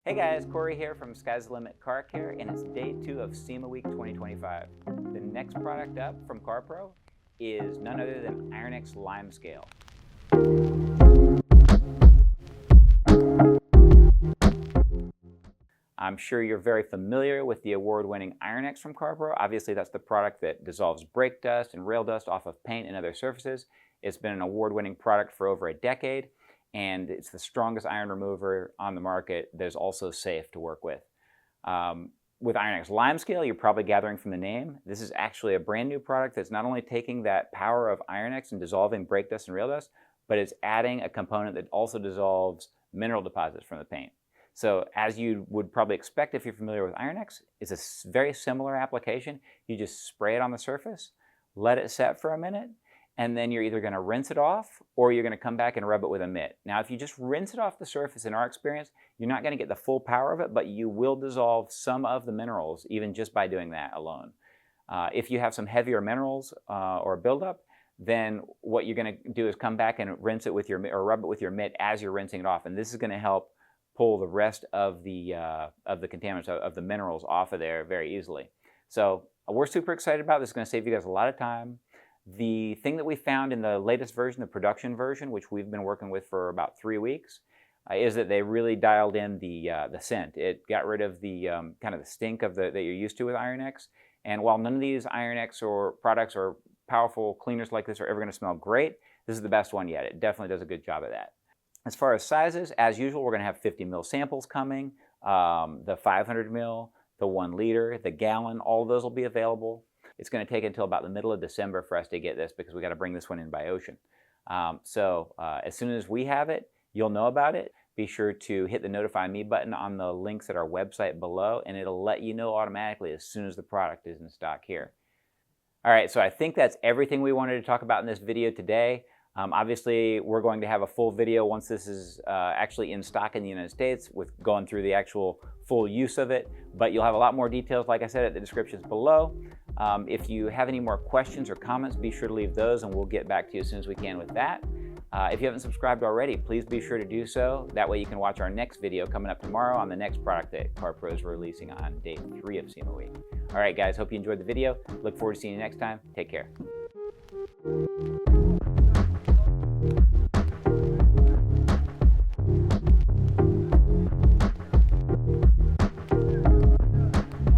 Hey guys, Corey here from Skythelimitcarcare, and it's day 2 of SEMA Week 2025. The next product up from CARPRO is none other than IronX LimeScale. I'm sure you're very familiar with the award-winning IronX from CARPRO. Obviously, that's the product that dissolves brake dust and rail dust off of paint and other surfaces. It's been an award-winning product for over a decade, and it's the strongest iron remover on the market that is also safe to work with. With IronX LimeScale, you're probably gathering from the name, this is actually a brand new product that's not only taking that power of IronX and dissolving brake dust and rail dust, but it's adding a component that also dissolves mineral deposits from the paint. So as you would probably expect if you're familiar with IronX, it's a very similar application. You just spray it on the surface, let it set for a minute, and then you're either going to rinse it off or you're going to come back and rub it with a mitt. Now, if you just rinse it off the surface, in our experience, you're not going to get the full power of it, but you will dissolve some of the minerals even just by doing that alone. If you have some heavier minerals or buildup, then what you're going to do is come back and rinse it with your or rub it with your mitt as you're rinsing it off, and this is going to help pull the rest of the contaminants of the minerals off of there very easily. So we're super excited about this. It's going to save you guys a lot of time. The thing that we found in the latest version, the production version, which we've been working with for about 3 weeks, is that they really dialed in the scent. It got rid of the kind of the stink of that you're used to with IronX. And while none of these IronX or products or powerful cleaners like this are ever going to smell great, this is the best one yet. It definitely does a good job of that. As far as sizes, as usual, we're going to have 50 ml samples coming. The 500 ml, the 1 liter, the gallon, all of those will be available. It's going to take until about the middle of December for us to get this because we got to bring this one in by ocean. As soon as we have it, you'll know about it. Be sure to hit the notify me button on the links at our website below, and it'll let you know automatically as soon as the product is in stock here. All right, so I think that's everything we wanted to talk about in this video today. Obviously, we're going to have a full video once this is actually in stock in the United States with going through the actual full use of it, but you'll have a lot more details, like I said, at the descriptions below. If you have any more questions or comments, be sure to leave those and we'll get back to you as soon as we can with that. If you haven't subscribed already, please be sure to do so. That way you can watch our next video coming up tomorrow on the next product that CARPRO is releasing on day 3 of SEMA Week. All right, guys, hope you enjoyed the video. Look forward to seeing you next time. Take care.